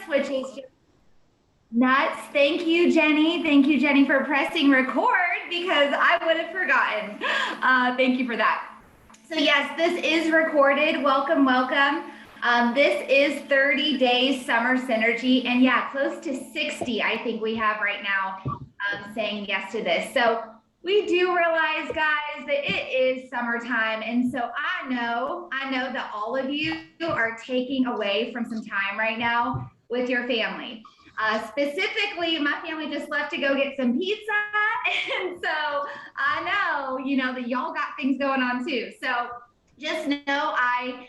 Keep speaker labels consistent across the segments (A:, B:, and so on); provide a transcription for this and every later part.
A: switches. Nuts. Thank you, Jenny. Thank you, Jenny, for pressing record because I would have forgotten. Thank you for that. So yes, this is recorded. Welcome, welcome. This is 30 days summer synergy, and yeah, close to 60 I think we have right now saying yes to this. So we do realize, guys, that it is summertime, and so I know that all of you are taking away from some time right now with your family. Specifically, my family just left to go get some pizza, and so I know, that y'all got things going on too. So just know I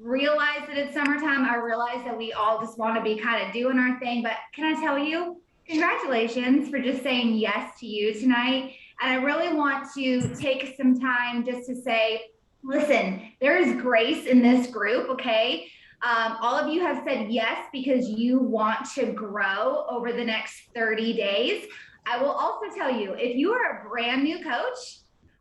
A: realize that it's summertime. I realize that we all just want to be kind of doing our thing. But can I tell you, congratulations for just saying yes to you tonight. And I really want to take some time just to say, listen, there is grace in this group, okay? All of you have said yes because you want to grow over the next 30 days. I will also tell you, if you are a brand new coach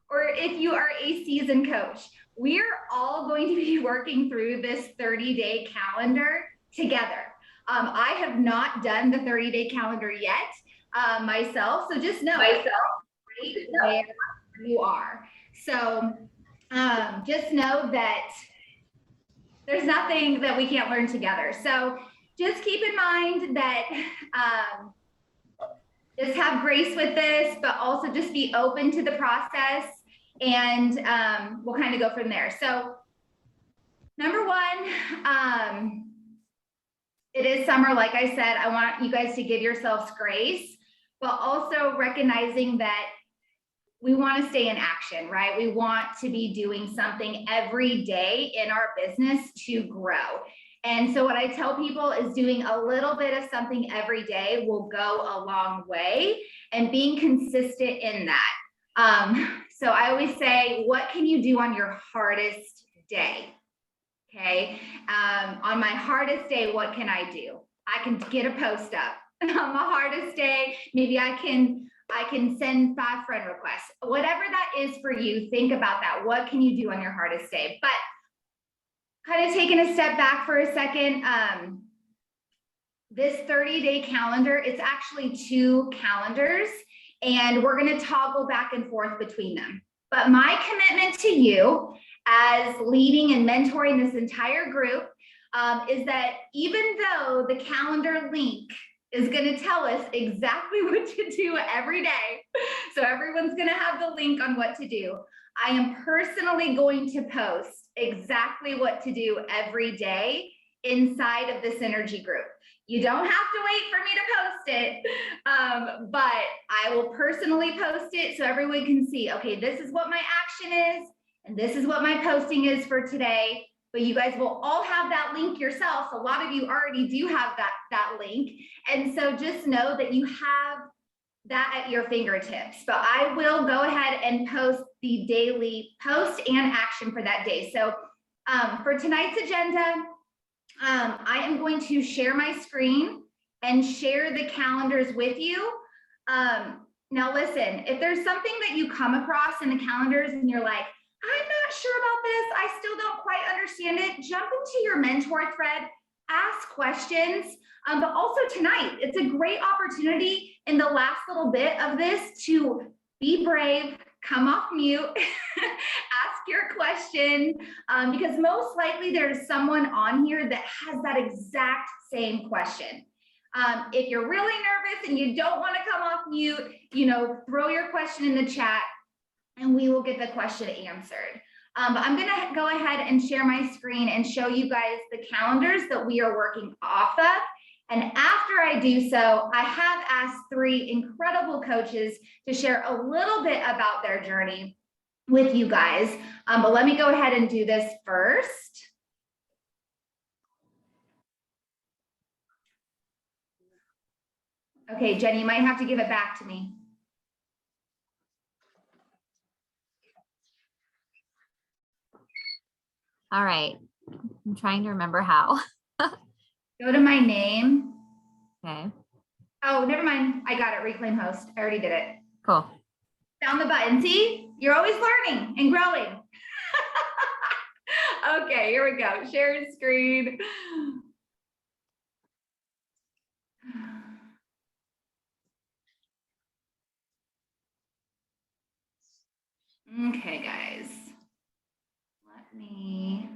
A: or if you are a seasoned coach, we're all going to be working through this 30-day calendar together. I have not done the 30-day calendar yet myself, so just know right where you are. So just know that there's nothing that we can't learn together. So just keep in mind that just have grace with this, but also just be open to the process, and we'll kind of go from there. So number one, it is summer. Like I said, I want you guys to give yourselves grace, but also recognizing that we want to stay in action, right? We want to be doing something every day in our business to grow. And so what I tell people is doing a little bit of something every day will go a long way, and being consistent in that. So I always say, what can you do on your hardest day? Okay. On my hardest day, what can I do? I can get a post up. On my hardest day, maybe I can send 5 friend requests. Whatever that is for you, think about that. What can you do on your hardest day? But kind of taking a step back for a second, this 30-day calendar, it's actually 2 calendars, and we're going to toggle back and forth between them. But my commitment to you as leading and mentoring this entire group is that even though the calendar link is going to tell us exactly what to do every day, so everyone's going to have the link on what to do, I am personally going to post exactly what to do every day inside of the Synergy group. You don't have to wait for me to post it, but I will personally post it so everyone can see, okay, this is what my action is, and this is what my posting is for today. But you guys will all have that link yourself. A lot of you already do have that link. And so just know that you have that at your fingertips. But I will go ahead and post the daily post and action for that day. So for tonight's agenda, I am going to share my screen and share the calendars with you. Now listen, if there's something that you come across in the calendars and you're like, I'm not sure about this, I still don't quite understand it, jump into your mentor thread, ask questions. But also tonight, it's a great opportunity in the last little bit of this to be brave, come off mute, ask your question, because most likely there's someone on here that has that exact same question. If you're really nervous and you don't want to come off mute, throw your question in the chat and we will get the question answered. But I'm going to go ahead and share my screen and show you guys the calendars that we are working off of. And after I do so, I have asked 3 incredible coaches to share a little bit about their journey with you guys. But let me go ahead and do this first. Okay, Jenny, you might have to give it back to me.
B: All right. I'm trying to remember how.
A: Go to my name.
B: Okay.
A: Oh, never mind. I got it. Reclaim host. I already did it.
B: Cool.
A: Found the button. See, you're always learning and growing. Okay, here we go. Share screen. Okay, guys. Let me.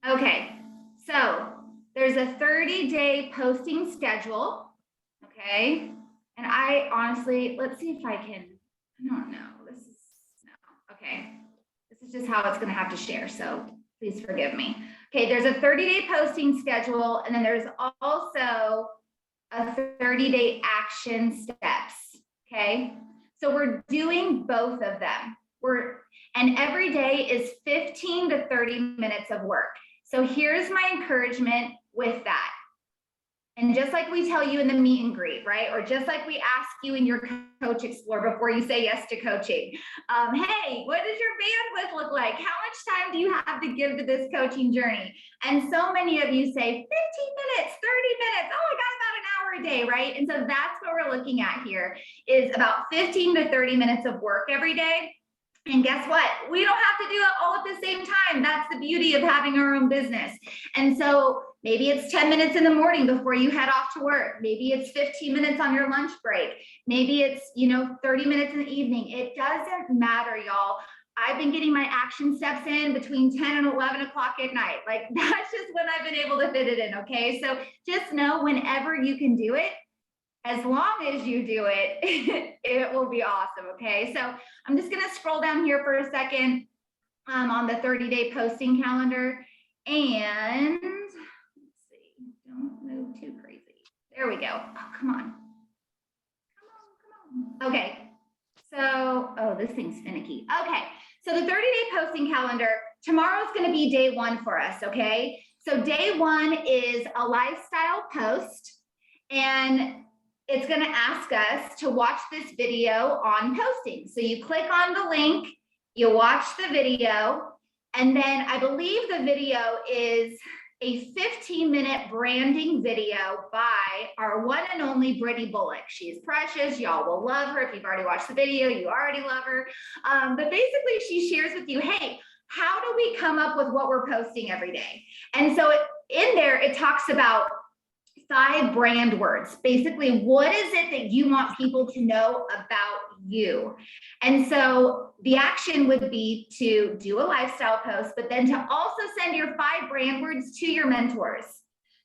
A: Okay, so there's a 30-day posting schedule. Okay. And I honestly, let's see if I can, I don't know. This is, no, okay. This is just how it's going to have to share. So please forgive me. Okay. There's a 30-day posting schedule. And then there's also a 30-day action steps. Okay. So we're doing both of them. And every day is 15 to 30 minutes of work. So here's my encouragement with that. And just like we tell you in the meet and greet, right? Or just like we ask you in your Coach Explore before you say yes to coaching. Hey, what does your bandwidth look like? How much time do you have to give to this coaching journey? And so many of you say 15 minutes, 30 minutes. Oh, I got about an hour a day, right? And so that's what we're looking at here is about 15 to 30 minutes of work every day. And guess what? We don't have to do it all at the same time. That's the beauty of having our own business. And so maybe it's 10 minutes in the morning before you head off to work. Maybe it's 15 minutes on your lunch break. Maybe it's, 30 minutes in the evening. It doesn't matter, y'all. I've been getting my action steps in between 10 and 11 o'clock at night. Like that's just when I've been able to fit it in. Okay. So just know whenever you can do it, as long as you do it, it will be awesome, okay? So I'm just gonna scroll down here for a second on the 30-day posting calendar. And let's see, don't move too crazy. There we go. Oh, come on. Come on. Okay, so, oh, this thing's finicky. Okay, so the 30-day posting calendar, tomorrow's gonna be day one for us, okay? So day one is a lifestyle post, and it's going to ask us to watch this video on posting. So you click on the link, you watch the video, and then I believe the video is a 15-minute branding video by our one and only Brittany Bullock. She's precious. Y'all will love her. If you've already watched the video, you already love her. But basically she shares with you, hey, how do we come up with what we're posting every day? And so in there, it talks about 5 brand words. Basically, what is it that you want people to know about you? And so the action would be to do a lifestyle post, but then to also send your 5 brand words to your mentors.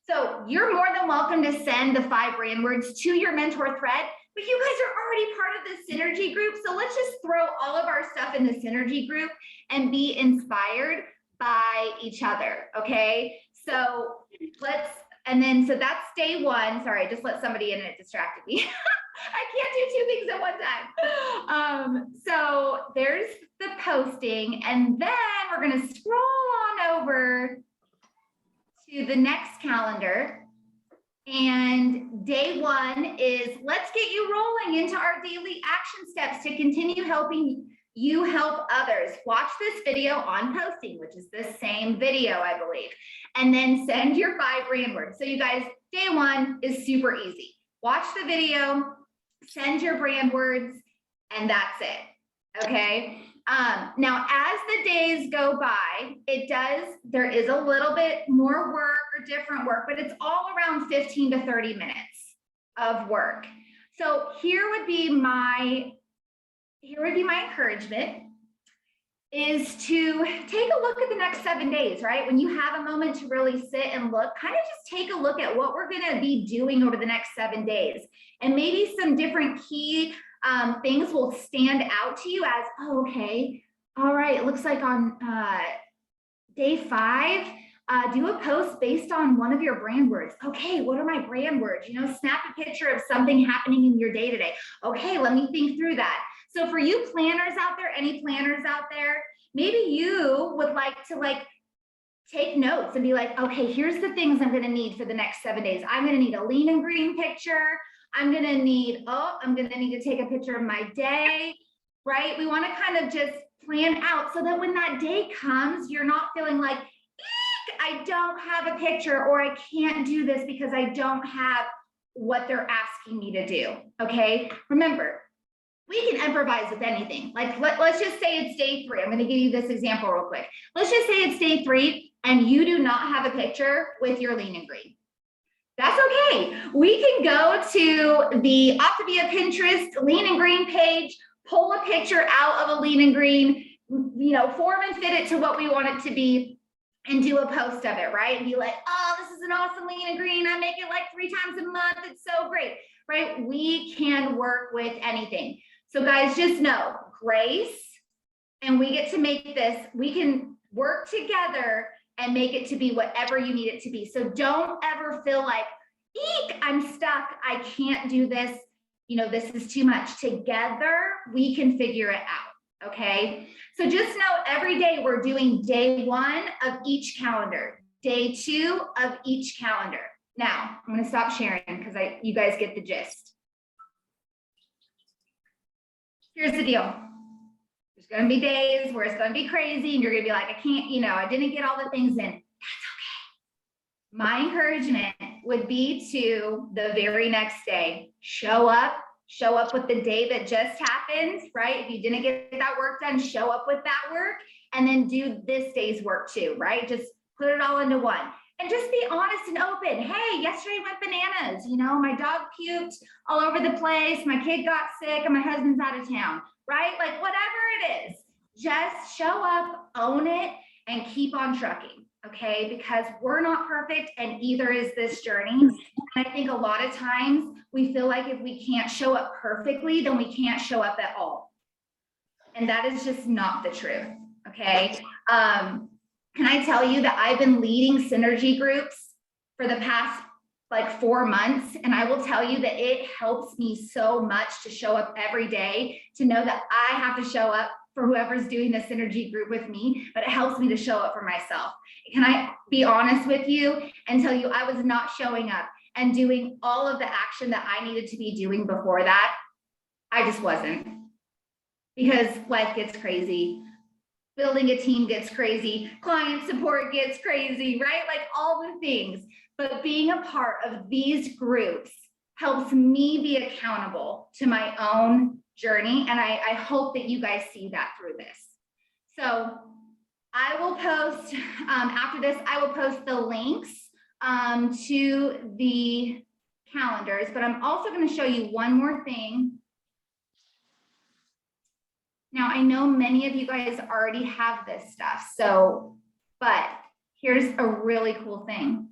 A: So you're more than welcome to send the 5 brand words to your mentor thread, but you guys are already part of the synergy group. So let's just throw all of our stuff in the synergy group and be inspired by each other. Okay. So so that's day one. Sorry, I just let somebody in and it distracted me. I can't do 2 things at one time. So there's the posting, and then we're going to scroll on over to the next calendar. And day one is let's get you rolling into our daily action steps to continue helping you help others. Watch this video on posting, which is the same video, I believe, and then send your 5 brand words. So you guys, day one is super easy. Watch the video, send your brand words, and that's it. Okay. Now, as the days go by, there is a little bit more work or different work, but it's all around 15 to 30 minutes of work. So here would be my encouragement is to take a look at the next 7 days, right? When you have a moment to really sit and look, kind of just take a look at what we're going to be doing over the next 7 days. And maybe some different key things will stand out to you as, oh, okay, all right, it looks like on day 5, do a post based on one of your brand words. Okay, what are my brand words? Snap a picture of something happening in your day-to-day. Okay, let me think through that. So for you planners out there, any planners out there, maybe you would like to take notes and be like, okay, here's the things I'm going to need for the next 7 days. I'm going to need a lean and green picture. I'm going to need to take a picture of my day, right? We want to kind of just plan out so that when that day comes, you're not feeling like, eek, I don't have a picture, or I can't do this because I don't have what they're asking me to do. Okay. Remember, we can improvise with anything. Like let's just say it's day 3. I'm going to give you this example real quick. Let's just say it's day 3 and you do not have a picture with your lean and green. That's okay. We can go to the Optavia Pinterest Lean and Green page, pull a picture out of a Lean and Green, form and fit it to what we want it to be, and do a post of it, right? And be like, oh, this is an awesome Lean and Green. I make it like 3 times a month. It's so great, right? We can work with anything. So guys, just know grace, and we get to make this, we can work together and make it to be whatever you need it to be. So don't ever feel like, eek, I'm stuck. I can't do this. This is too much. Together, we can figure it out. Okay. So just know every day we're doing day 1 of each calendar, day 2 of each calendar. Now I'm going to stop sharing because you guys get the gist. Here's the deal. There's going to be days where it's going to be crazy and you're going to be like, I can't, I didn't get all the things in. That's okay. My encouragement would be to the very next day, show up with the day that just happened, right? If you didn't get that work done, show up with that work and then do this day's work too, right? Just put it all into one. And just be honest and open. Hey, yesterday went bananas. My dog puked all over the place. My kid got sick and my husband's out of town, right? Like whatever it is, just show up, own it, and keep on trucking, okay? Because we're not perfect and either is this journey. And I think a lot of times we feel like if we can't show up perfectly, then we can't show up at all. And that is just not the truth, okay? Can I tell you that I've been leading synergy groups for the past 4 months, and I will tell you that it helps me so much to show up every day, to know that I have to show up for whoever's doing the synergy group with me, but it helps me to show up for myself. Can I be honest with you and tell you I was not showing up and doing all of the action that I needed to be doing before that? I just wasn't, because life gets crazy. Building a team gets crazy, client support gets crazy, right? Like all the things. But being a part of these groups helps me be accountable to my own journey. And I hope that you guys see that through this. So I will post, after this, I will post the links to the calendars, but I'm also going to show you one more thing. Now, I know many of you guys already have this stuff, but here's a really cool thing.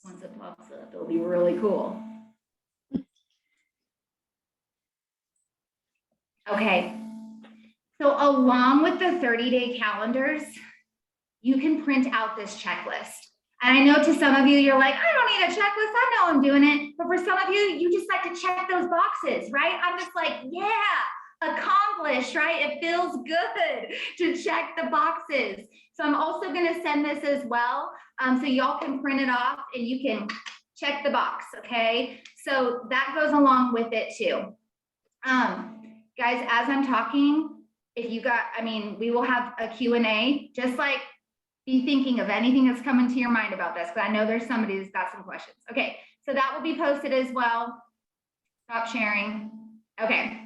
A: Once it pops up, it'll be really cool. Okay, so along with the 30-day calendars, you can print out this checklist. And I know to some of you, you're like, I don't need a checklist. I know I'm doing it. But for some of you, you just like to check those boxes, right? I'm just like, yeah, accomplished, right? It feels good to check the boxes. So I'm also going to send this as well. So y'all can print it off and you can check the box, okay? So that goes along with it too. Guys, as I'm talking, we will have a Q&A, just like be thinking of anything that's coming to your mind about this, because I know there's somebody who's got some questions. Okay, so that will be posted as well. Stop sharing. Okay.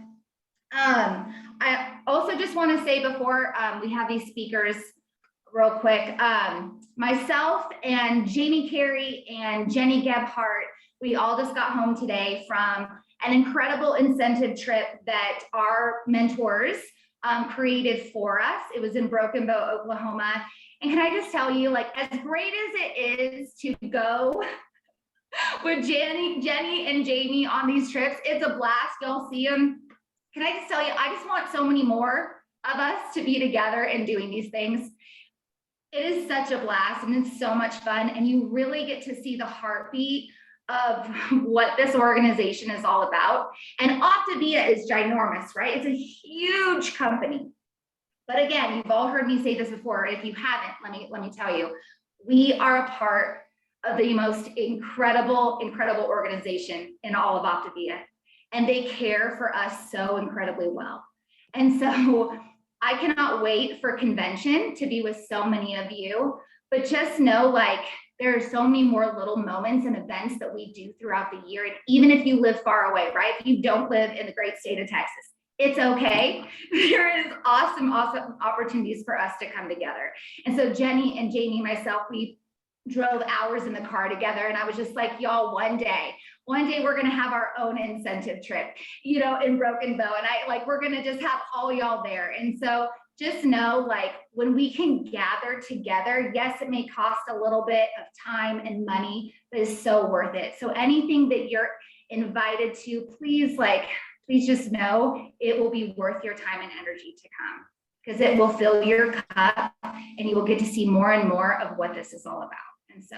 A: I also just want to say before we have these speakers real quick, myself and Jamie Carey and Jenny Gebhardt, we all just got home today from an incredible incentive trip that our mentors created for us. It was in Broken Bow, Oklahoma. And can I just tell you, like, as great as it is to go with Jenny and Jamie on these trips, it's a blast. Y'all see them. Can I just tell you, I just want so many more of us to be together and doing these things. It is such a blast and it's so much fun. And you really get to see the heartbeat of what this organization is all about. And Optavia is ginormous, right? It's a huge company. But again, you've all heard me say this before. If you haven't, let me tell you, we are a part of the most incredible organization in all of Optavia. And they care for us so incredibly well. And so I cannot wait for convention to be with so many of you, but just know, like, there are so many more little moments and events that we do throughout the year. And even if you live far away, right? If you don't live in the great state of Texas, it's okay. There is awesome opportunities for us to come together. And so Jenny and Jamie and myself, we drove hours in the car together. And I was just like, y'all, one day we're going to have our own incentive trip, in Broken Bow. And we're going to just have all y'all there. And so just know, like, when we can gather together, yes, it may cost a little bit of time and money, but it's so worth it. So anything that you're invited to, please just know it will be worth your time and energy to come, because it will fill your cup and you will get to see more and more of what this is all about. And so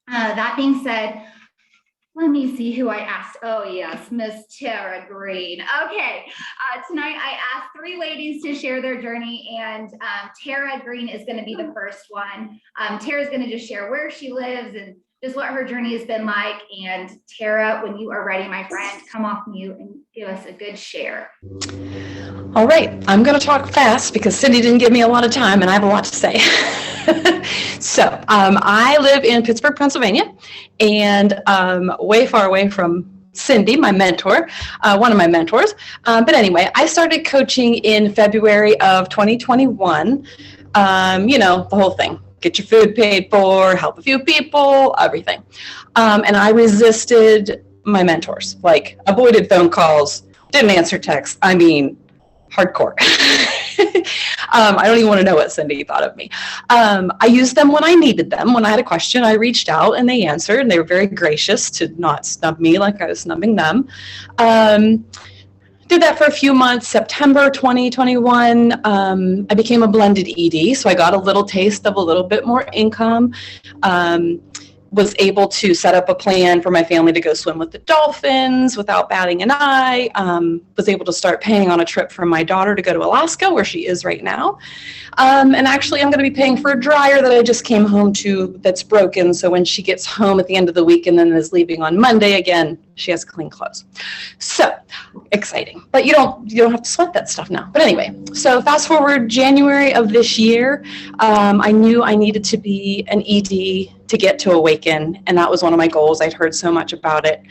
A: that being said, let me see who I asked. Oh yes, Miss Tara Green. Okay, tonight I asked 3 ladies to share their journey, and Tara Green is gonna be the first one. Tara's gonna just share where she lives and just what her journey has been like. And Tara, when you are ready, my friend, come off mute and give us a good share.
C: All right, I'm going to talk fast because Cindy didn't give me a lot of time and I have a lot to say. So I live in Pittsburgh, Pennsylvania, and way far away from Cindy, my mentor, one of my mentors. But anyway, I started coaching in February of 2021. The whole thing. Get your food paid for, help a few people, everything. And I resisted my mentors, like avoided phone calls, didn't answer texts. I mean, hardcore. I don't even want to know what Cindy thought of me. I used them when I needed them. When I had a question, I reached out and they answered, and they were very gracious to not snub me like I was snubbing them. Did that for a few months. September 2021, I became a blended ED, so I got a little taste of a little bit more income. Was able to set up a plan for my family to go swim with the dolphins without batting an eye. Was able to start paying on a trip for my daughter to go to Alaska, where she is right now. And actually, I'm going to be paying for a dryer that I just came home to that's broken. So when she gets home at the end of the week and then is leaving on Monday again, she has clean clothes. So exciting, but you don't have to sweat that stuff now. But anyway, so fast forward January of this year, I knew I needed to be an ED to get to Awaken, and that was one of my goals. I'd heard so much about it.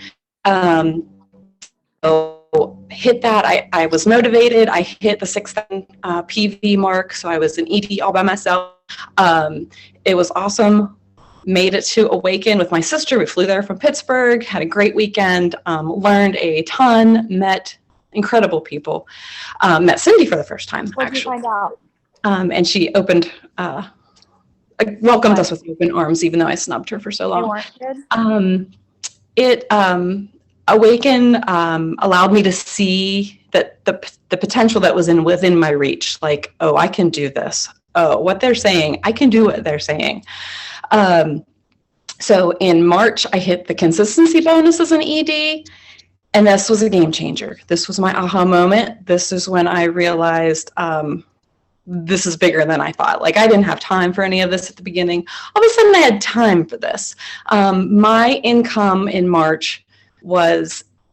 C: So hit that. I was motivated. I hit the 6,000 PV mark, so I was an ED all by myself. It was awesome. Made it to Awaken with my sister. We flew there from Pittsburgh, had a great weekend, learned a ton, met incredible people, met Cindy for the first time.
B: What did you find out?
C: And she welcomed us with open arms, even though I snubbed her for so long.
B: They weren't good?
C: Awaken allowed me to see that the potential that was within my reach. Like, oh, I can do this. Oh, what they're saying, I can do what they're saying. So in March, I hit the consistency bonus as an ED, and this was a game changer. This was my aha moment. This is when I realized this is bigger than I thought. Like, I didn't have time for any of this at the beginning. All of a sudden, I had time for this. My income in March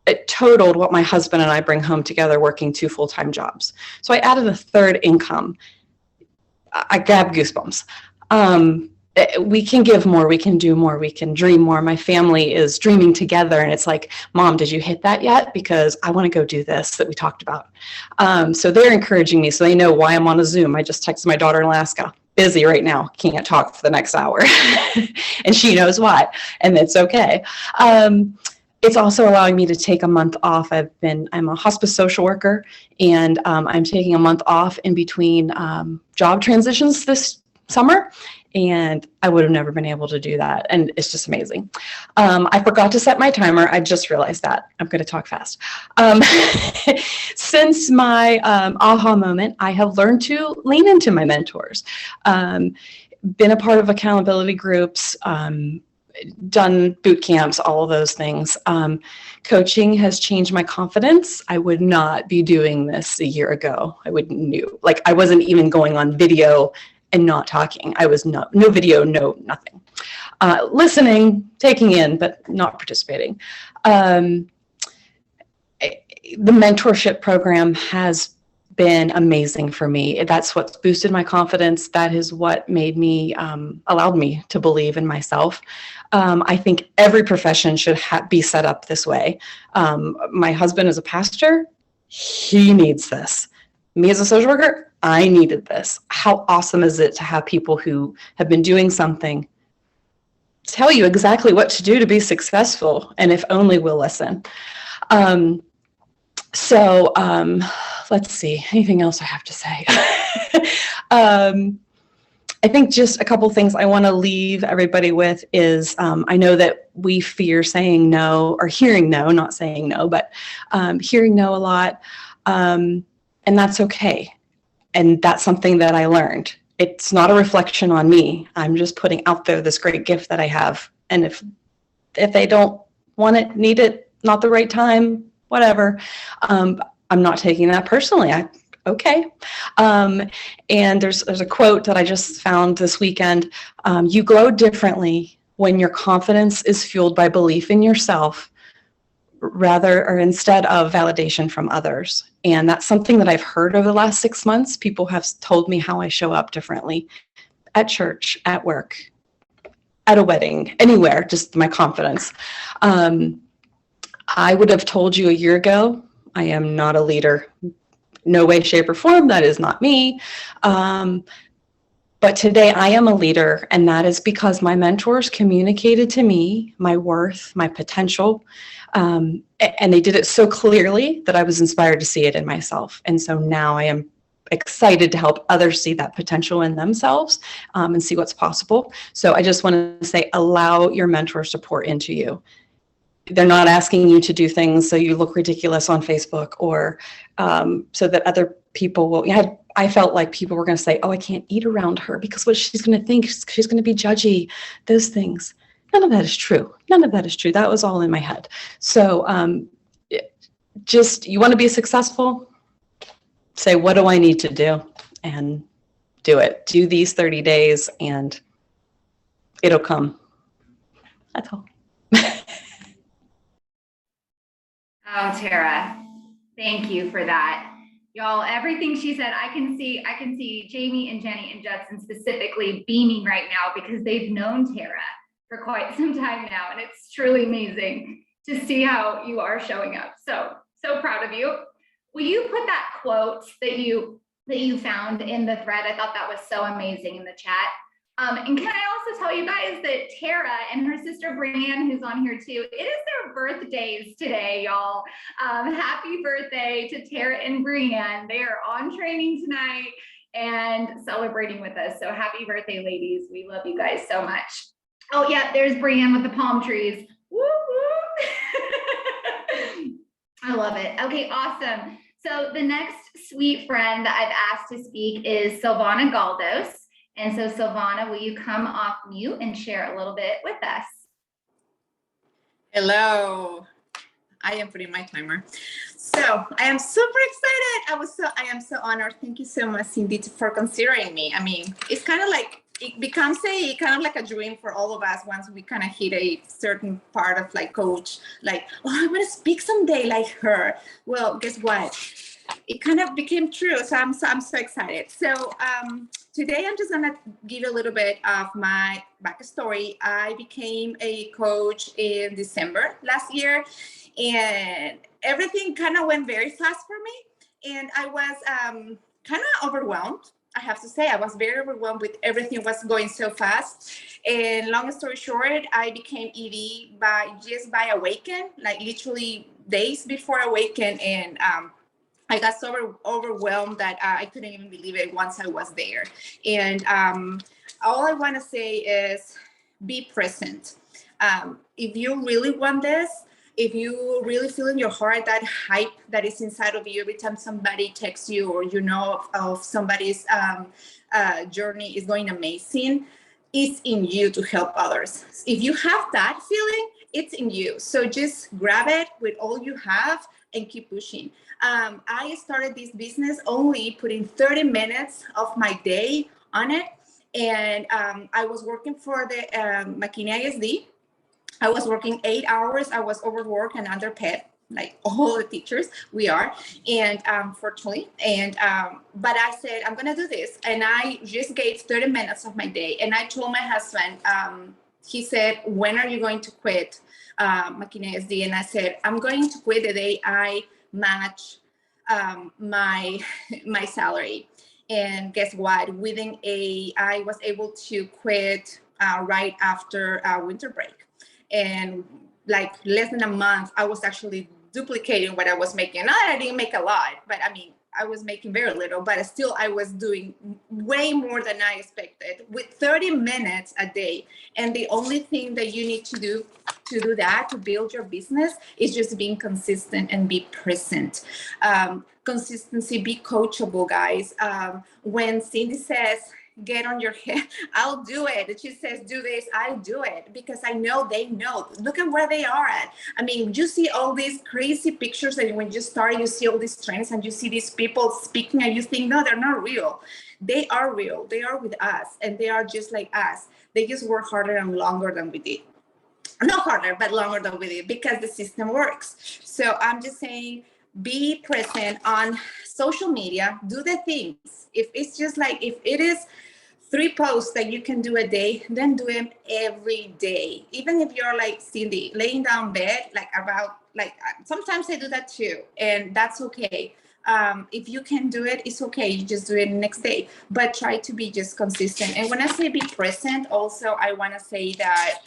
C: it totaled what my husband and I bring home together working 2 full-time jobs. So I added a third income. I grabbed goosebumps. We can give more, we can do more, we can dream more. My family is dreaming together, and it's like, Mom, did you hit that yet? Because I want to go do this that we talked about. So they're encouraging me, so they know why I'm on a Zoom. I just texted my daughter in Alaska, busy right now, can't talk for the next hour. And she knows why, and it's okay. It's also allowing me to take a month off. I'm a hospice social worker, and I'm taking a month off in between job transitions this summer, and I would have never been able to do that, and it's just amazing. I forgot to set my timer. I just realized that. I'm going to talk fast. Since my aha moment, I have learned to lean into my mentors, been a part of accountability groups, done boot camps, all of those things. Coaching has changed my confidence. I would not be doing this a year ago. I wasn't even going on video and not talking. I was no video, no nothing. Listening, taking in, but not participating. The mentorship program has been amazing for me. That's what's boosted my confidence. That is what made me, allowed me to believe in myself. I think every profession should be set up this way. My husband is a pastor. he needs this. Me as a social worker, I needed this. How awesome is it to have people who have been doing something tell you exactly what to do to be successful, and if only we'll listen. Let's see, anything else I have to say? I think just a couple things I want to leave everybody with is I know that we fear saying no, or hearing no, not saying no, but hearing no a lot. And that's okay. And that's something that I learned. It's not a reflection on me. I'm just putting out there this great gift that I have. And if they don't want it, need it, not the right time, whatever, I'm not taking that personally. Okay. And there's a quote that I just found this weekend. You grow differently when your confidence is fueled by belief in yourself instead of validation from others. And that's something that I've heard over the last 6 months. People have told me how I show up differently at church, at work, at a wedding, anywhere, just my confidence. I would have told you a year ago, I am not a leader. No way, shape, or form. That is not me. But today I am a leader, and that is because my mentors communicated to me my worth, my potential, and they did it so clearly that I was inspired to see it in myself. And so now I am excited to help others see that potential in themselves and see what's possible. So I just want to say, allow your mentors to pour into you. They're not asking you to do things so you look ridiculous on Facebook, or so that other people will. I felt like people were going to say, oh, I can't eat around her because what she's going to think, she's going to be judgy, those things. None of that is true. None of that is true. That was all in my head. So you want to be successful? Say, what do I need to do? And do it. Do these 30 days and it'll come. That's all.
A: Oh, Tara, thank you for that. Y'all, everything she said, I can see Jamie and Jenny and Judson specifically beaming right now because they've known Tara for quite some time now. And it's truly amazing to see how you are showing up. So proud of you. Will you put that quote that you found in the thread? I thought that was so amazing in the chat. And can I also tell you guys that Tara and her sister Brianne, who's on here too, it is their birthdays today, y'all. Happy birthday to Tara and Brianne. They are on training tonight and celebrating with us. So happy birthday, ladies. We love you guys so much. Oh yeah, there's Brianne with the palm trees. Woo woo. I love it. Okay, awesome. So the next sweet friend that I've asked to speak is Silvana Galdos. And so Silvana, will you come off mute and share a little bit with us?
D: Hello, I am putting my timer. So I am super excited. I am so honored. Thank you so much, Cindy, for considering me. I mean, it's kind of like, it becomes like a dream for all of us once we kind of hit a certain part of like coach, like, oh, I want to speak someday like her. Well, guess what? It kind of became true. So I'm so excited. So today I'm just gonna give you a little bit of my backstory. I became a coach in December last year, and everything kind of went very fast for me. And I was kind of overwhelmed. I have to say, I was very overwhelmed with everything was going so fast. And long story short, I became ED by Awaken, like literally days before Awaken, and I got so overwhelmed that I couldn't even believe it once I was there. And all I want to say is be present. If you really want this, if you really feel in your heart that hype that is inside of you every time somebody texts you or you know of somebody's journey is going amazing, it's in you to help others. If you have that feeling, it's in you. So just grab it with all you have and keep pushing. I started this business only putting 30 minutes of my day on it. And I was working for the McKinney ISD. I was working 8 hours. I was overworked and underpaid, like all the teachers we are, and fortunately. And but I said, I'm gonna do this. And I just gave 30 minutes of my day. And I told my husband, he said, when are you going to quit McKinney ISD? And I said, I'm going to quit the day I match my my salary. And guess what? I was able to quit right after winter break, and like less than a month, I was actually duplicating what I was making. Not that I didn't make a lot, but I mean, I was making very little, but still I was doing way more than I expected with 30 minutes a day. And the only thing that you need to do that, to build your business, is just being consistent and be present. Consistency, be coachable, guys. When Cindy says, get on your head, I'll do it. And she says, do this, I do it, because I know they know. Look at where they are at. I mean, you see all these crazy pictures, and when you start, you see all these trends, and you see these people speaking, and you think, no, they're not real. They are real. They are with us, and they are just like us. They just work harder and longer than we did. Not harder, but longer than we did, because the system works. So I'm just saying, be present on social media, do the things. If it's just like, if it is 3 posts that you can do a day, then do them every day. Even if you're like Cindy, laying down bed, sometimes I do that too, and that's okay. If you can do it, it's okay. You just do it the next day, but try to be just consistent. And when I say be present, also, I want to say that,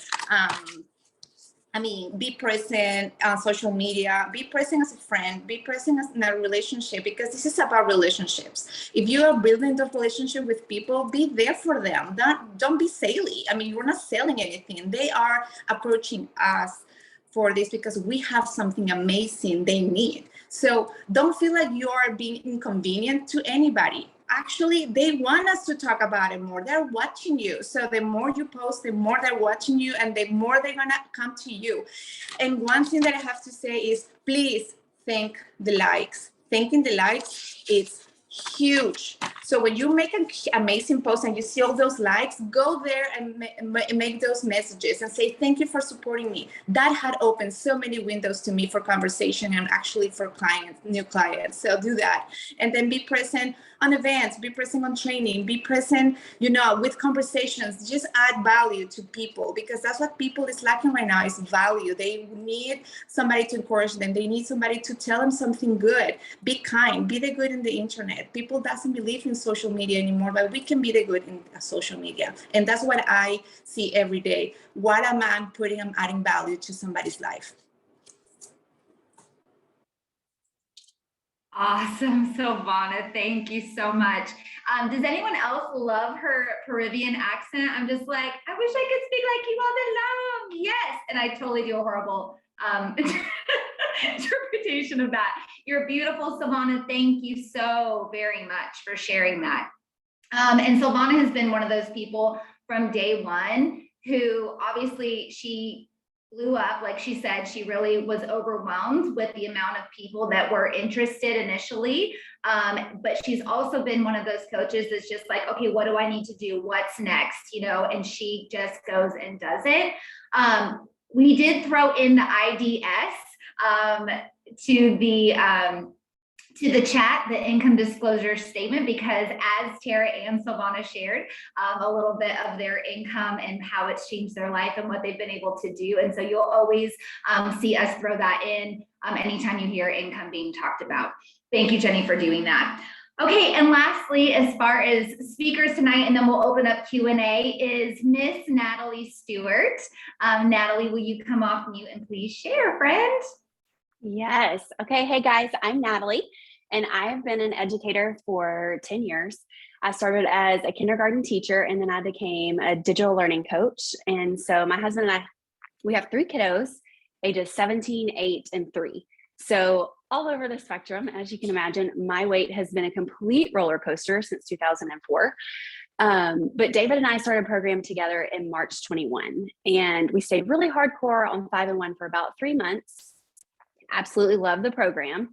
D: be present on social media, be present as a friend, be present as in a relationship, because this is about relationships. If you are building the relationship with people, be there for them. Don't be salesy. I mean, you're not selling anything. They are approaching us for this because we have something amazing they need. So don't feel like you are being inconvenient to anybody. Actually, they want us to talk about it more. They're watching you. So the more you post, the more they're watching you, and the more they're gonna come to you. And one thing that I have to say is, please thank the likes. Thanking the likes is huge. So when you make an amazing post and you see all those likes, go there and make those messages and say, thank you for supporting me. That had opened so many windows to me for conversation and actually for clients, new clients. So do that. And then be present on events, be present on training, be present, with conversations. Just add value to people, because that's what people is lacking right now, is value. They need somebody to encourage them. They need somebody to tell them something good. Be kind, be the good in the internet. People doesn't believe in social media anymore, but we can be the good in social media. And that's what I see every day. What am I putting? I'm adding value to somebody's life.
A: Awesome, Silvana. Thank you so much. Does anyone else love her Peruvian accent? I'm just like, I wish I could speak like you all day long. Yes. And I totally do a horrible interpretation of that. You're beautiful, Silvana. Thank you so very much for sharing that. And Silvana has been one of those people from day one who obviously she blew up. Like she said, she really was overwhelmed with the amount of people that were interested initially. But she's also been one of those coaches that's just like, okay, what do I need to do? What's next? And she just goes and does it. We did throw in the IDS to the chat, the income disclosure statement, because as Tara and Silvana shared a little bit of their income and how it's changed their life and what they've been able to do. And so you'll always see us throw that in anytime you hear income being talked about. Thank you, Jenny, for doing that. Okay, and lastly, as far as speakers tonight, and then we'll open up Q&A, is Miss Natalie Stewart. Natalie, will you come off mute and please share, friend?
B: Yes. Okay. Hey guys, I'm Natalie, and I've been an educator for 10 years. I started as a kindergarten teacher, and then I became a digital learning coach. And so my husband and I, we have 3 kiddos, ages 17, 8, and 3. So all over the spectrum, as you can imagine, my weight has been a complete roller coaster since 2004. But David and I started a program together in March 21, and we stayed really hardcore on 5-in-1 for about 3 months. Absolutely love the program.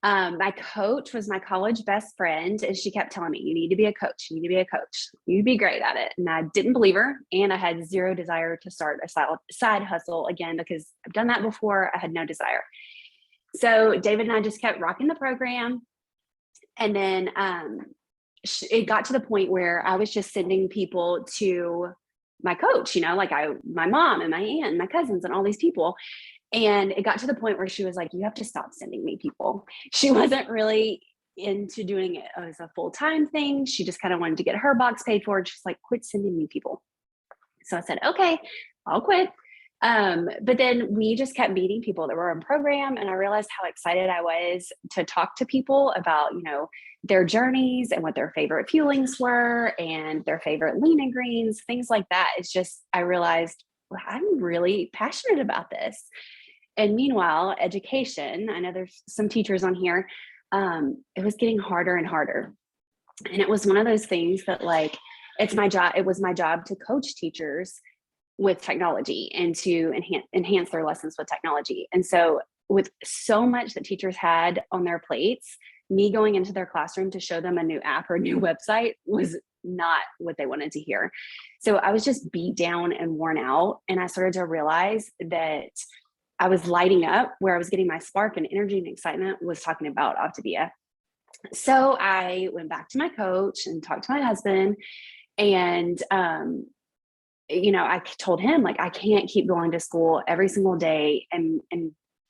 B: My coach was my college best friend, and she kept telling me, you need to be a coach. You need to be a coach. You need to be great at it. And I didn't believe her. And I had zero desire to start a side hustle again, because I've done that before. I had no desire. So David and I just kept rocking the program. And then it got to the point where I was just sending people to my coach, like my mom and my aunt and my cousins and all these people. And it got to the point where she was like, you have to stop sending me people. She wasn't really into doing it as a full-time thing. She just kind of wanted to get her box paid for. And she's like, quit sending me people. So I said, okay, I'll quit. But then we just kept meeting people that were in program, and I realized how excited I was to talk to people about, you know, their journeys and what their favorite fuelings were and their favorite lean and greens, things like that. It's just, I realized, well, I'm really passionate about this. And meanwhile, education, I know there's some teachers on here, it was getting harder and harder. And it was one of those things that, like, it's my job. It was my job to coach teachers with technology and to enhance their lessons with technology. And so with so much that teachers had on their plates, me going into their classroom to show them a new app or a new website was not what they wanted to hear. So I was just beat down and worn out. And I started to realize that I was lighting up. Where I was getting my spark and energy and excitement was talking about Optavia. So I went back to my coach and talked to my husband, and you know, I told him, like, I can't keep going to school every single day and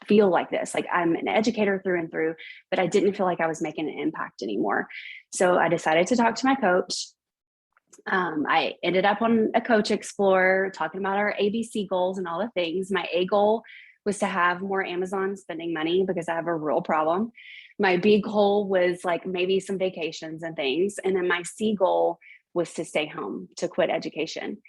B: feel like this. Like, I'm an educator through and through, but I didn't feel like I was making an impact anymore. So I decided to talk to my coach. I ended up on a Coach Explorer talking about our ABC goals and all the things. My A goal was to have more Amazon spending money because I have a real problem. My B goal was like maybe some vacations and things. And then my C goal was to stay home, to quit education.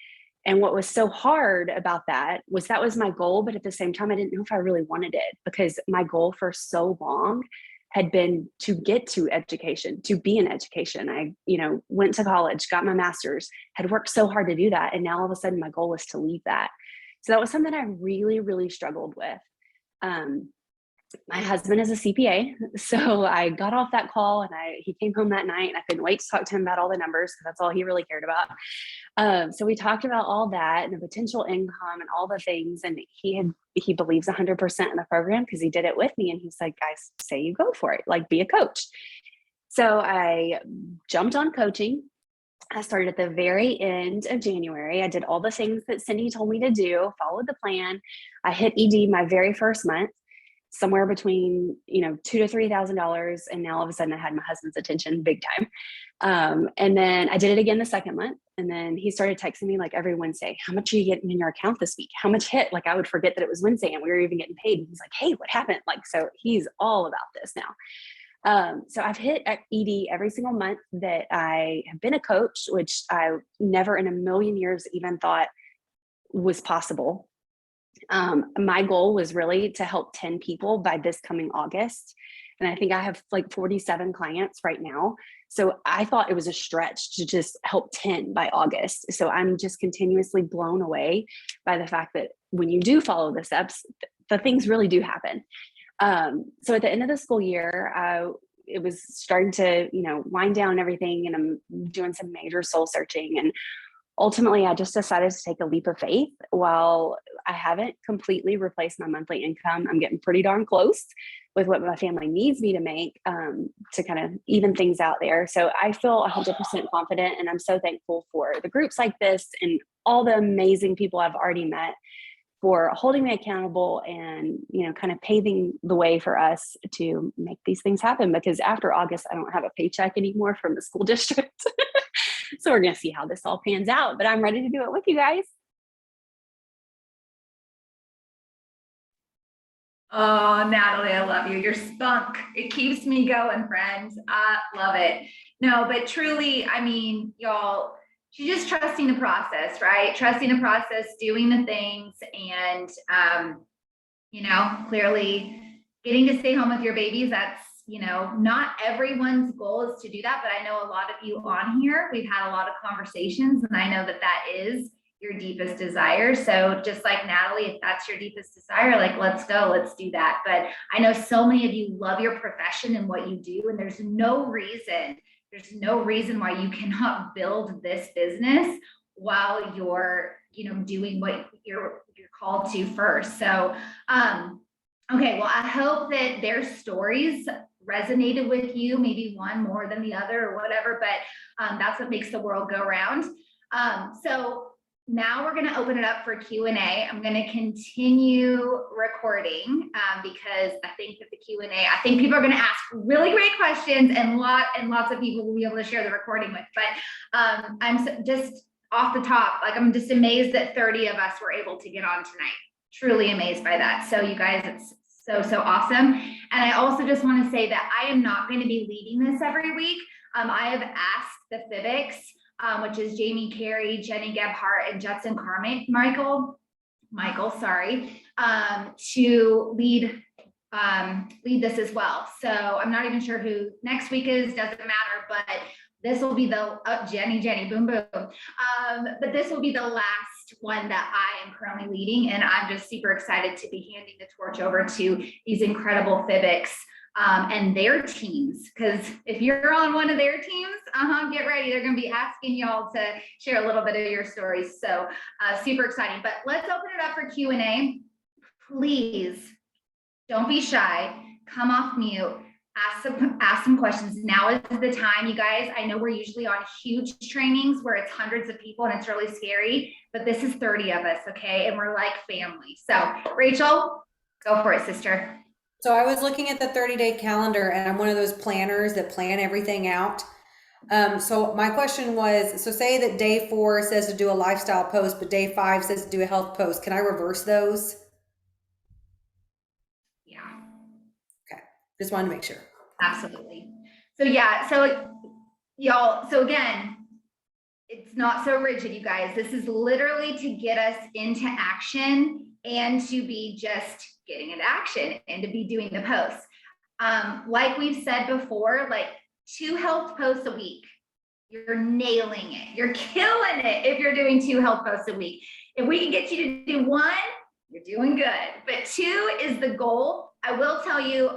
B: And what was so hard about that was my goal, but at the same time, I didn't know if I really wanted it, because my goal for so long had been to get to education, to be in education. I, you know, went to college, got my master's, had worked so hard to do that. And now all of a sudden my goal was to leave that. So that was something I really, really struggled with. My husband is a CPA. So I got off that call and he came home that night, and I couldn't wait to talk to him about all the numbers, because that's all he really cared about. So we talked about all that and the potential income and all the things. And he believes 100% in the program because he did it with me. And he's like, guys, say you go for it, like, be a coach. So I jumped on coaching. I started at the very end of January. I did all the things that Cindy told me to do, followed the plan. I hit ED my very first month, somewhere between, you know, $2,000 to $3,000. And now all of a sudden I had my husband's attention big time. And then I did it again the second month. And then he started texting me like every Wednesday, how much are you getting in your account this week? How much hit? Like, I would forget that it was Wednesday and we were even getting paid. And he's like, hey, what happened? Like, so he's all about this now. So I've hit ED every single month that I have been a coach, which I never in a million years even thought was possible. My goal was really to help 10 people by this coming August. And I think I have like 47 clients right now. So I thought it was a stretch to just help 10 by August. So I'm just continuously blown away by the fact that when you do follow the steps, the things really do happen. So at the end of the school year, it was starting to, you know, wind down everything, and I'm doing some major soul searching. And ultimately, I just decided to take a leap of faith. While I haven't completely replaced my monthly income, I'm getting pretty darn close with what my family needs me to make, to kind of even things out there. So I feel 100% confident, and I'm so thankful for the groups like this and all the amazing people I've already met for holding me accountable and, you know, kind of paving the way for us to make these things happen. Because after August, I don't have a paycheck anymore from the school district. So we're going to see how this all pans out, but I'm ready to do it with you guys.
A: Oh, Natalie, I love you. Your spunk, it keeps me going, friends. I love it. No, but truly, I mean, y'all, she's just trusting the process, right? Trusting the process, doing the things, and, you know, clearly getting to stay home with your babies. That's, you know, not everyone's goal is to do that, but I know a lot of you on here, we've had a lot of conversations, and I know that that is your deepest desire. So just like Natalie, if that's your deepest desire, like, let's go, let's do that. But I know so many of you love your profession and what you do, and there's no reason why you cannot build this business while you're, you know, doing what you're called to first. So, okay, well, I hope that their stories resonated with you, maybe one more than the other or whatever, but that's what makes the world go round. So now we're going to open it up for Q&A. I'm going to continue recording because I think that the Q&A, I think people are going to ask really great questions and lots of people will be able to share the recording with. But just off the top, like I'm just amazed that 30 of us were able to get on tonight. Truly amazed by that. So you guys, it's so awesome. And I also just want to say that I am not going to be leading this every week. I have asked the Civics, which is Jamie Carey, Jenny Gebhardt, and Judson Carmichael, sorry, to lead this as well. So I'm not even sure who next week is, doesn't matter, but this will be the, Jenny, boom, boom. But this will be the last one that I am currently leading. And I'm just super excited to be handing the torch over to these incredible Civics and their teams. Because if you're on one of their teams, get ready. They're going to be asking y'all to share a little bit of your stories. So super exciting. But let's open it up for Q&A. Please don't be shy. Come off mute. Ask some questions. Now is the time, you guys. I know we're usually on huge trainings where it's hundreds of people and it's really scary, but this is 30 of us, okay? And we're like family. So Rachel, go for it, sister.
E: So I was looking at the 30-day calendar and I'm one of those planners that plan everything out. So my question was, so say that day 4 says to do a lifestyle post, but day 5 says to do a health post. Can I reverse those?
A: Yeah.
E: Okay. Just wanted to make sure.
A: Absolutely. So yeah, so y'all, so again, it's not so rigid, you guys. This is literally to get us into action and to be just getting into action and to be doing the posts. Like we've said before, like 2 health posts a week, you're nailing it. You're killing it if you're doing 2 health posts a week. If we can get you to do 1, you're doing good. But 2 is the goal. I will tell you,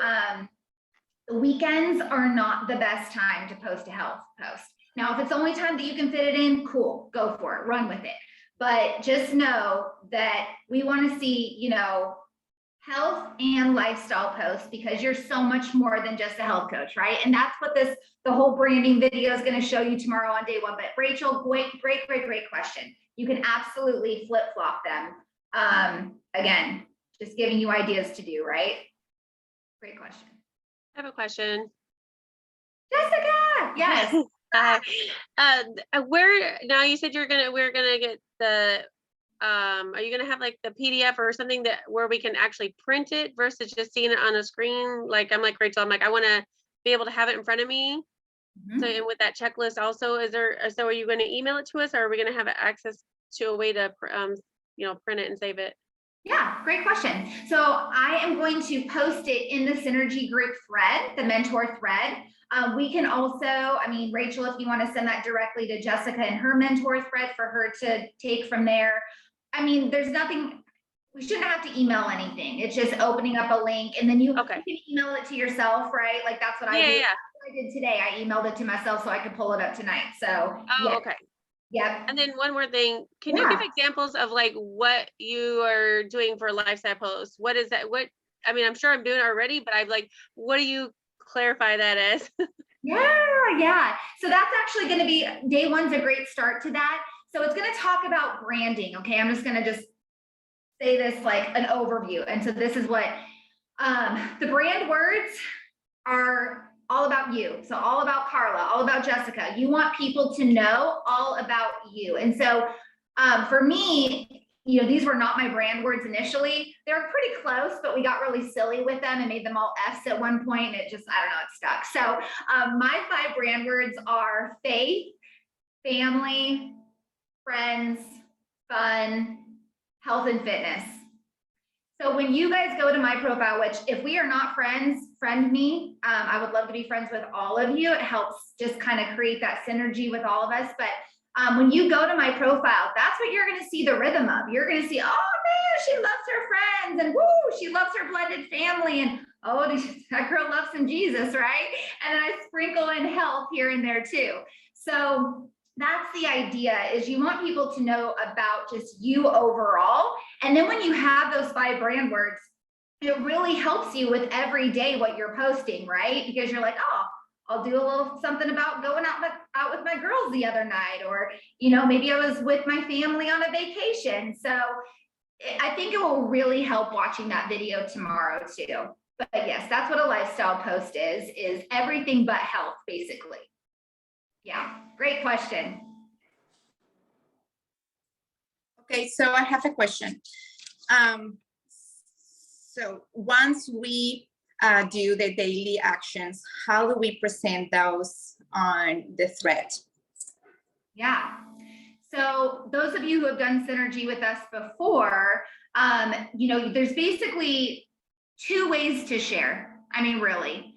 A: the weekends are not the best time to post a health post. Now, if it's the only time that you can fit it in, cool, go for it, run with it. But just know that we want to see, you know, health and lifestyle posts because you're so much more than just a health coach, right? And that's what the whole branding video is going to show you tomorrow on day 1. But Rachel, great question. You can absolutely flip-flop them. Again, just giving you ideas to do, right? Great question.
F: I have a question.
A: Jessica, yes.
F: Where now you said we're gonna get the are you gonna have like the PDF or something that where we can actually print it versus just seeing it on a screen? Like I'm like Rachel, I'm like I want to be able to have it in front of me. So and with that checklist also, so are you going to email it to us, or are we going to have access to a way to print it and save it?
A: Yeah, great question. So I am going to post it in the Synergy group thread, the mentor thread. We can also, I mean, Rachel, if you want to send that directly to Jessica and her mentor thread for her to take from there. I mean, there's nothing, we shouldn't have to email anything. It's just opening up a link and then you can email it to yourself, right? Like that's what I did.
F: Yeah.
A: I did today. I emailed it to myself so I could pull it up tonight. So
F: Okay.
A: Yeah.
F: And then one more thing, can you give examples of like what you are doing for lifestyle posts? What is that? I mean, I'm sure I'm doing it already, but I'm like, what do you clarify that as?
A: Yeah. So that's actually going to be day 1's a great start to that. So it's going to talk about branding. Okay. I'm just going to say this like an overview. And so this is what the brand words are all about you. So all about Carla, all about Jessica. You want people to know all about you. And so for me, you know, these were not my brand words initially. They were pretty close, but we got really silly with them and made them all F's at one point. And it just, I don't know, it stuck. So my 5 brand words are faith, family, friends, fun, health, and fitness. So when you guys go to my profile, which if we are not friends, friend me. I would love to be friends with all of you. It helps just kind of create that synergy with all of us. But when you go to my profile, that's what you're going to see the rhythm of. You're going to see, oh man, she loves her friends and woo, she loves her blended family. And oh, that girl loves some Jesus, right? And then I sprinkle in health here and there too. So that's the idea, is you want people to know about just you overall. And then when you have those 5 brand words, it really helps you with every day what you're posting, right? Because you're like, I'll do a little something about going out with my girls the other night, or, you know, maybe I was with my family on a vacation. So I think it will really help watching that video tomorrow too. But yes, that's what a lifestyle post is everything but health, basically. Yeah, great question.
D: Okay, so I have a question. So once we do the daily actions, how do we present those on the thread?
A: Yeah. So those of you who have done Synergy with us before, you know, there's basically 2 ways to share. I mean, really.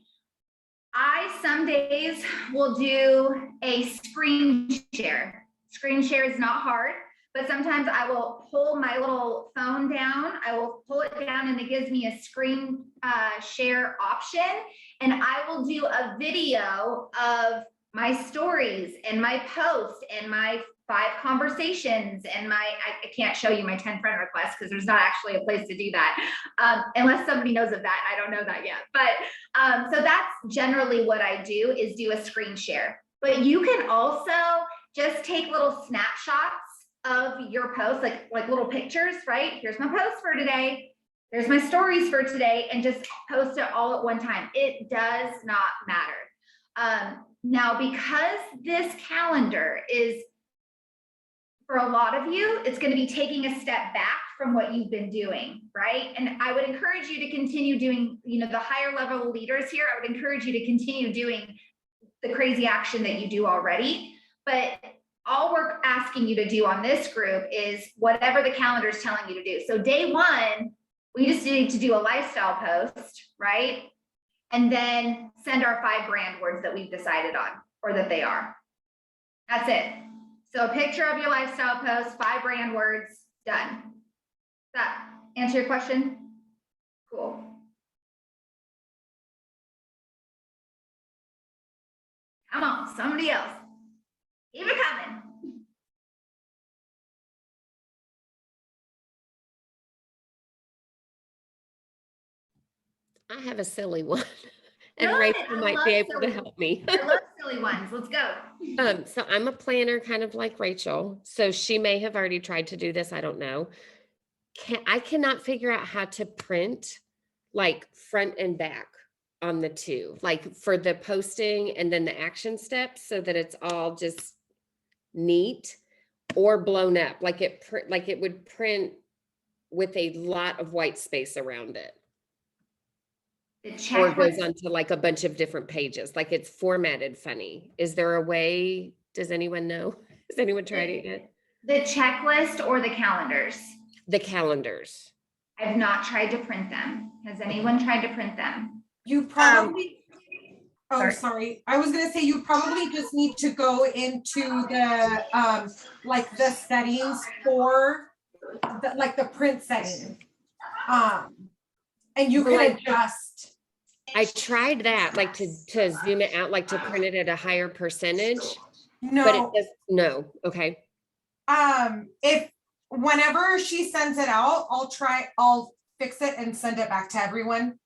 A: Some days will do a screen share. Screen share is not hard, but sometimes I will pull my little phone down. I will pull it down and it gives me a screen share option. And I will do a video of my stories and my posts and my 5 conversations and I can't show you my 10 friend requests because there's not actually a place to do that unless somebody knows of that. I don't know that yet, but so that's generally what I do, is do a screen share. But you can also just take little snapshots of your posts, like little pictures, right? Here's my post for today. Here's my stories for today, and just post it all at one time. It does not matter. Now, because this calendar is, for a lot of you, it's going to be taking a step back from what you've been doing, right? And I would encourage you to continue doing, you know, the higher level leaders here, I would encourage you to continue doing the crazy action that you do already. But all we're asking you to do on this group is whatever the calendar is telling you to do. So day 1, we just need to do a lifestyle post, right? And then send our 5 brand words that we've decided on, or that they are. That's it. So a picture of your lifestyle post, 5 brand words, done. Does that answer your question? Cool. Come on, somebody else. Keep it coming.
G: I have a silly one, and
A: Good.
G: Rachel
A: I
G: might
A: love
G: be able
A: silly
G: to help me.
A: I love silly ones. Let's go.
G: So I'm a planner, kind of like Rachel. So she may have already tried to do this. I don't know. I cannot figure out how to print like front and back on the 2, like for the posting and then the action steps, so that it's all just neat or blown up, like it would print with a lot of white space around it.
A: The
G: Or it goes
A: checklist,
G: onto like a bunch of different pages, like it's formatted funny. Is there a way? Does anyone know? Has anyone tried it yet?
A: the checklist or the calendars.
G: The calendars.
A: I've not tried to print them. Has anyone tried to print them?
H: You probably,
A: sorry.
H: sorry. I was gonna say you probably just need to go into the, like the settings for, like the print setting. And you
G: Well,
H: can adjust.
G: I tried that, like to zoom it out, like to print it at a higher percentage, but it
H: No,
G: does, no, okay.
H: if, whenever she sends it out, I'll fix it and send it back to everyone.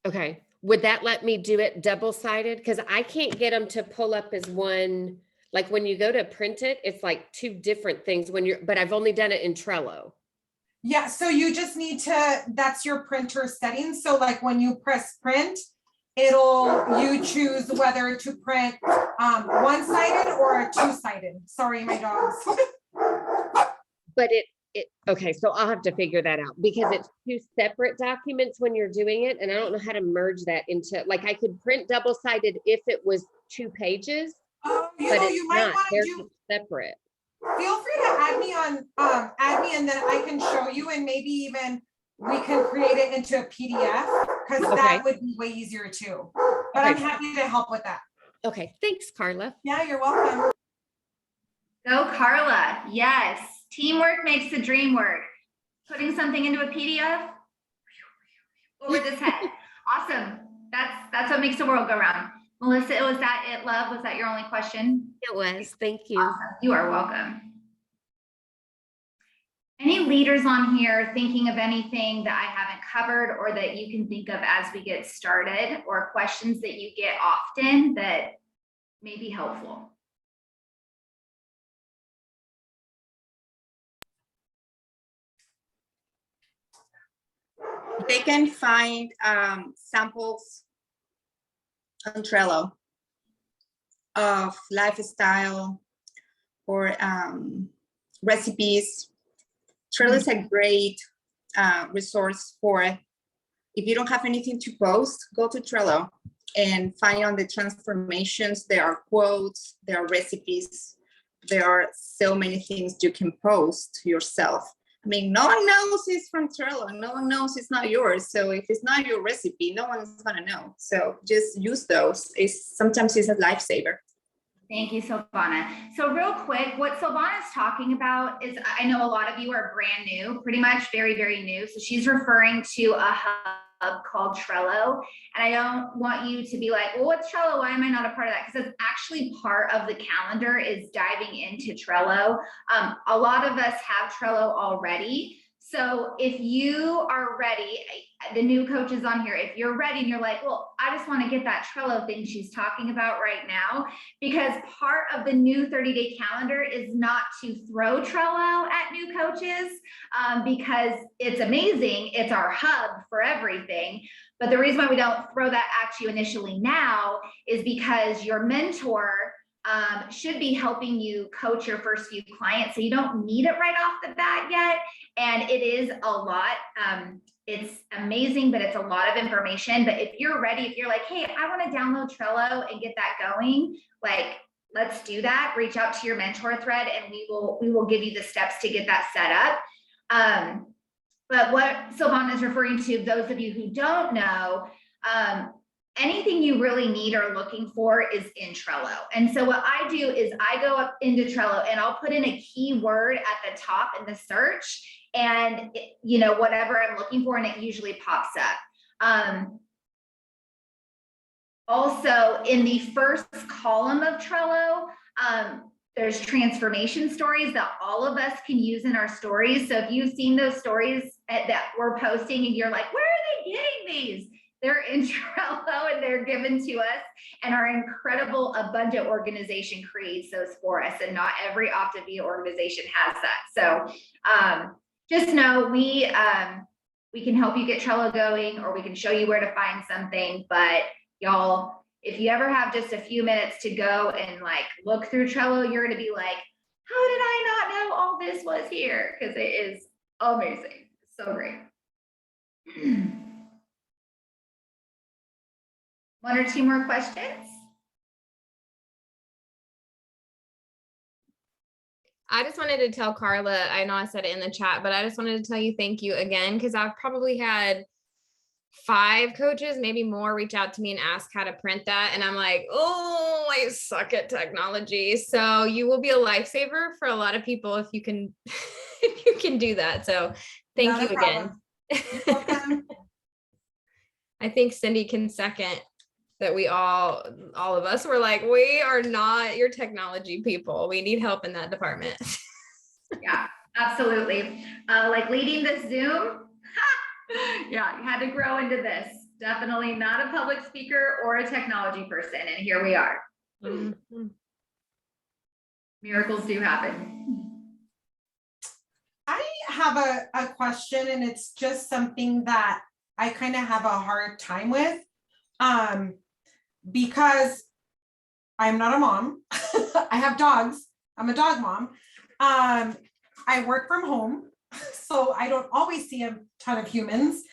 G: Okay, would that let me do it double-sided? Because I can't get them to pull up as one, like when you go to print it, it's like 2 different things but I've only done it in Trello.
H: Yeah, so you just need to, that's your printer settings. So like when you press print, you choose whether to print 1-sided or 2-sided. Sorry, my dogs.
G: But okay, so I'll have to figure that out because it's 2 separate documents when you're doing it. And I don't know how to merge that into, like I could print double-sided if it was 2 pages,
H: Oh, you
G: but
H: know,
G: it's
H: you might
G: not,
H: want
G: they're
H: to do,
G: just separate.
H: feel free to add me on, add me and then I can show you and maybe even we can create it into a PDF because
G: Okay.
H: that would be way easier too. But I'm
G: Okay.
H: happy to help with that.
G: Okay, thanks, Carla.
H: Yeah, you're welcome.
A: Go Carla. Yes. Teamwork makes the dream work. Putting something into a PDF over this head. Awesome. That's what makes the world go round. Melissa, was that it, love? Was that your only question?
G: It was, thank you.
A: Awesome. You are welcome. Any leaders on here thinking of anything that I haven't covered or that you can think of as we get started, or questions that you get often that may be helpful.
D: They can find samples on Trello of lifestyle or recipes. Trello is a great resource for, if you don't have anything to post, go to Trello and find on the transformations. There are quotes, there are recipes, there are so many things you can post yourself. I mean, no one knows it's from Trello. No one knows it's not yours. So if it's not your recipe, no one's gonna know. So just use those. Sometimes it's a lifesaver.
A: Thank you, Silvana. So real quick, what Silvana is talking about is, I know a lot of you are brand new, pretty much very, very new. So she's referring to a hub called Trello. And I don't want you to be like, well, what's Trello? Why am I not a part of that? Because it's actually part of the calendar is diving into Trello. A lot of us have Trello already. So if you are ready, the new coaches on here, if you're ready and you're like, well, I just want to get that Trello thing she's talking about right now, because part of the new 30-day calendar is not to throw Trello at new coaches because it's amazing. It's our hub for everything. But the reason why we don't throw that at you initially now is because your mentor should be helping you coach your first few clients. So you don't need it right off the bat yet. And it is a lot. It's amazing, but it's a lot of information. But if you're ready, if you're like, hey, I want to download Trello and get that going, like, let's do that. Reach out to your mentor thread and we will give you the steps to get that set up. But what Silvana is referring to, those of you who don't know, anything you really need or looking for is in Trello. And so what I do is I go up into Trello and I'll put in a keyword at the top in the search and whatever I'm looking for, and it usually pops up. Also in the first column of Trello, there's transformation stories that all of us can use in our stories. So if you've seen those stories that we're posting and you're like, where are they getting these? They're in Trello and they're given to us, and our incredible Abundant organization creates those for us, and not every Optavia organization has that. So just know we can help you get Trello going, or we can show you where to find something. But y'all, if you ever have just a few minutes to go and like look through Trello, you're gonna be like, how did I not know all this was here? Because it is amazing, so great. One or two more questions?
I: I just wanted to tell Carla, I know I said it in the chat, but I just wanted to tell you thank you again, because I've probably had 5 coaches, maybe more, reach out to me and ask how to print that. And I'm like, oh, I suck at technology. So you will be a lifesaver for a lot of people if you can, if you can do that. So thank you again. I think Cindy can second that we all of us were like, we are not your technology people. We need help in that department.
A: Yeah, absolutely. Like leading this Zoom. Yeah, you had to grow into this. Definitely not a public speaker or a technology person. And here we are. Mm-hmm. Miracles do happen.
H: I have a question, and it's just something that I kind of have a hard time with. Because I'm not a mom. I have dogs. I'm a dog mom. I work from home, so I don't always see a ton of humans.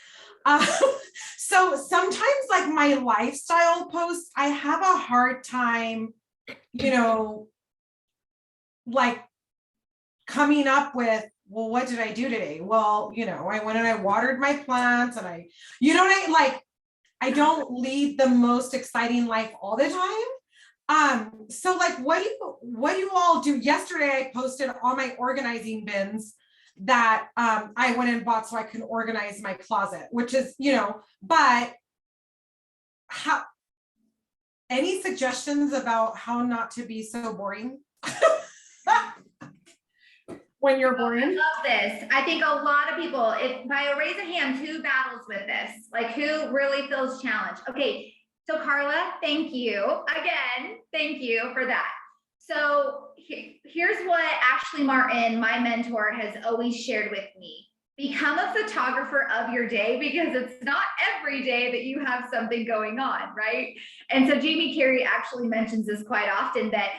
H: So sometimes like my lifestyle posts, I have a hard time, like coming up with, well, what did I do today? Well, I went and I watered my plants and I don't lead the most exciting life all the time. So like, what do you all do? Yesterday, I posted all my organizing bins that I went and bought so I can organize my closet, which is, but any suggestions about how not to be so boring? When you're boring?
A: I love this. I think a lot of people, if by a raise of hands, who battles with this? Like who really feels challenged? Okay, So Carla, thank you again. Thank you for that. So here's what Ashley Martin, my mentor, has always shared with me. Become a photographer of your day, because it's not every day that you have something going on, right? And so Jamie Carey actually mentions this quite often, that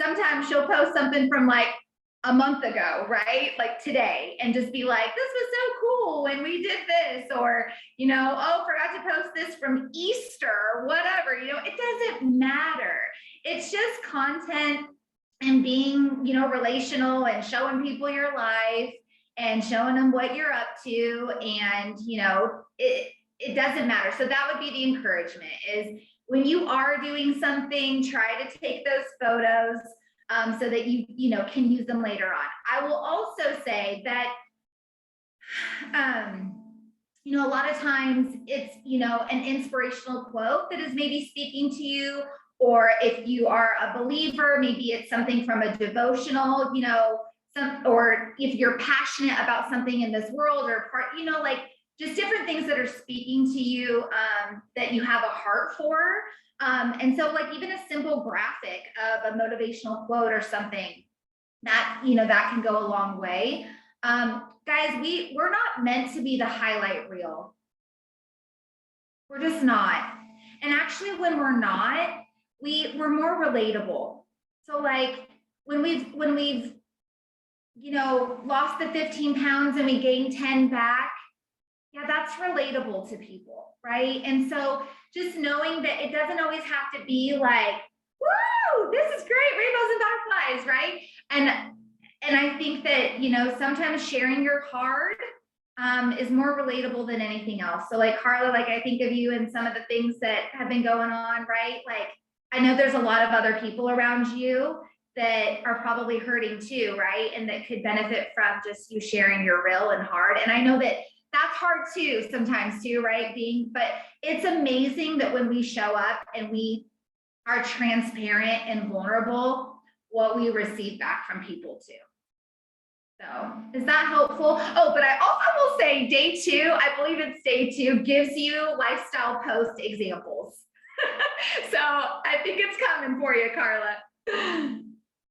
A: sometimes she'll post something from like a month ago, right? Like today, and just be like, this was so cool when we did this, or, you know, oh, forgot to post this from Easter or whatever, you know, it doesn't matter. It's just content and being, you know, relational and showing people your life and showing them what you're up to. And, you know, it doesn't matter. So that would be the encouragement, is when you are doing something, try to take those photos, so that you know, can use them later on. I will also say that, you know, a lot of times it's, you know, an inspirational quote that is maybe speaking to you, or if you are a believer, maybe it's something from a devotional, you know, or if you're passionate about something in this world, or part, you know, like just different things that are speaking to you, that you have a heart for. And so like even a simple graphic of a motivational quote or something, that, you know, that can go a long way. Guys, we're not meant to be the highlight reel. We're just not. And actually when we're not, we're more relatable. So like when we've, you know, lost the 15 pounds and we gained 10 back, yeah, that's relatable to people, right? And so just knowing that it doesn't always have to be like, woo, this is great, rainbows and butterflies, right? And I think that, you know, sometimes sharing your heart is more relatable than anything else. So like Carla, like I think of you and some of the things that have been going on, right? Like I know there's a lot of other people around you that are probably hurting too, right? And that could benefit from just you sharing your real and heart. And I know that that's hard too, sometimes too, right? But it's amazing that when we show up and we are transparent and vulnerable, what we receive back from people too. So is that helpful? Oh, but I also will say day 2, I believe it's day 2, gives you lifestyle post examples. So I think it's coming for you, Carla.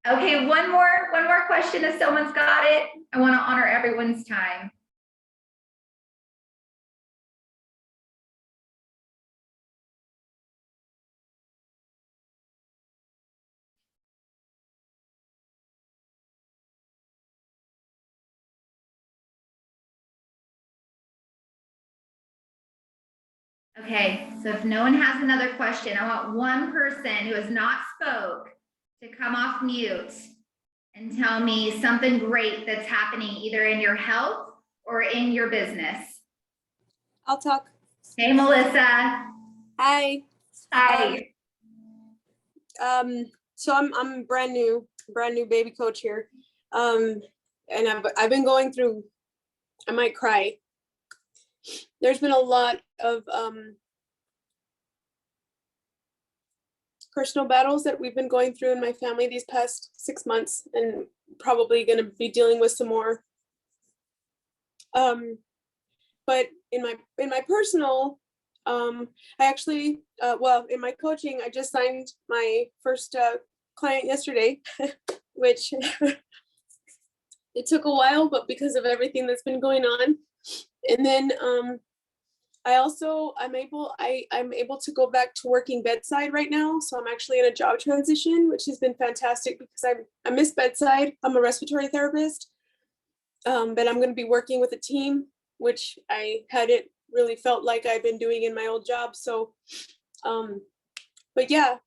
A: Okay, one more question if someone's got it. I want to honor everyone's time. Okay, so if no one has another question, I want one person who has not spoke to come off mute and tell me something great that's happening either in your health or in your business.
J: I'll talk.
A: Hey, Melissa.
J: Hi.
A: Hi.
J: So I'm brand new baby coach here. And I've been going through, I might cry. There's been a lot of personal battles that we've been going through in my family these past 6 months, and probably going to be dealing with some more. But in my personal, I actually, well, in my coaching, I just signed my first client yesterday, which it took a while, but because of everything that's been going on. And then I'm able to go back to working bedside right now. So I'm actually in a job transition, which has been fantastic because I miss bedside. I'm a respiratory therapist, but I'm going to be working with a team, which I hadn't really felt like I've been doing in my old job. So, but yeah,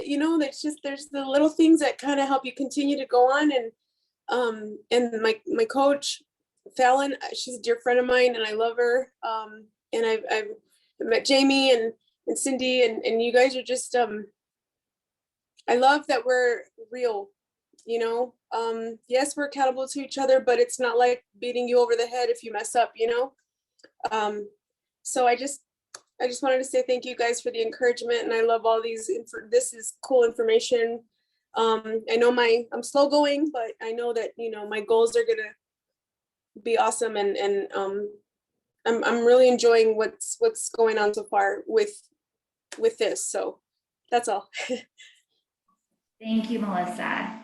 J: you know, there's the little things that kind of help you continue to go on. And my coach, Fallon, she's a dear friend of mine and I love her. And I've met Jamie and Cindy and you guys are just, I love that we're real, you know. Yes, we're accountable to each other, but it's not like beating you over the head if you mess up, you know. So I just wanted to say thank you guys for the encouragement, and I love all these, this is cool information. I know I'm slow going, but I know that, you know, my goals are gonna be awesome, and I'm really enjoying what's going on so far with with this. So that's all.
A: Thank you, Melissa.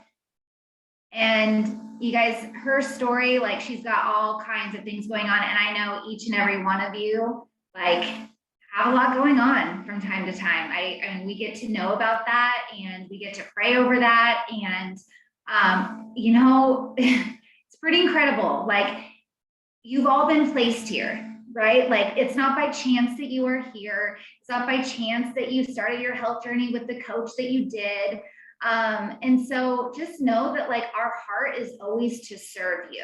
A: And you guys, her story, like she's got all kinds of things going on. And I know each and every one of you, like, have a lot going on from time to time. And we get to know about that and we get to pray over that. And, you know, it's pretty incredible. Like, you've all been placed here, right? Like, it's not by chance that you are here. It's not by chance that you started your health journey with the coach that you did. And so just know that like our heart is always to serve you.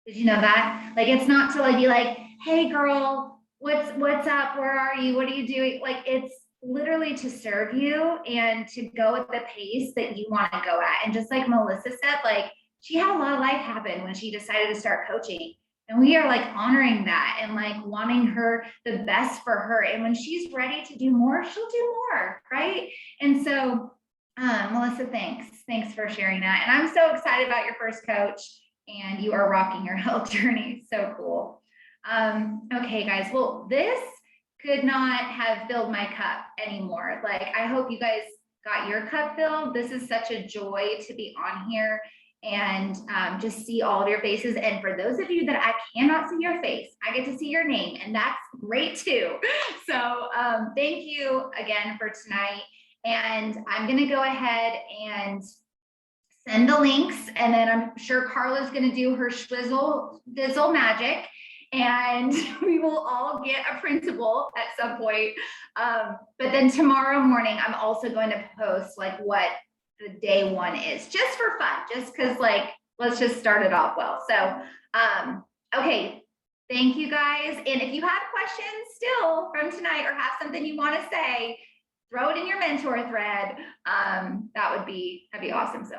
A: Did you know that? Like, it's not to like be like, hey girl, what's up? Where are you? What are you doing? Like, it's literally to serve you and to go at the pace that you want to go at. And just like Melissa said, like, she had a lot of life happen when she decided to start coaching. And we are like honoring that and like wanting her the best for her. And when she's ready to do more, she'll do more, right? And so Melissa, thanks for sharing that. And I'm so excited about your first coach, and you are rocking your health journey. So cool. Okay, guys. Well, this could not have filled my cup anymore. Like, I hope you guys got your cup filled. This is such a joy to be on here and just see all of your faces. And for those of you that I cannot see your face, I get to see your name, and that's great too. So thank you again for tonight. And I'm going to go ahead and send the links, and then I'm sure Carla's going to do her dizzle magic, and we will all get a printable at some point. But then tomorrow morning, I'm also going to post like what the day one is, just for fun, just because like, let's just start it off well. So, okay. Thank you guys. And if you have questions still from tonight or have something you want to say, throw it in your mentor thread. That'd be awesome. So,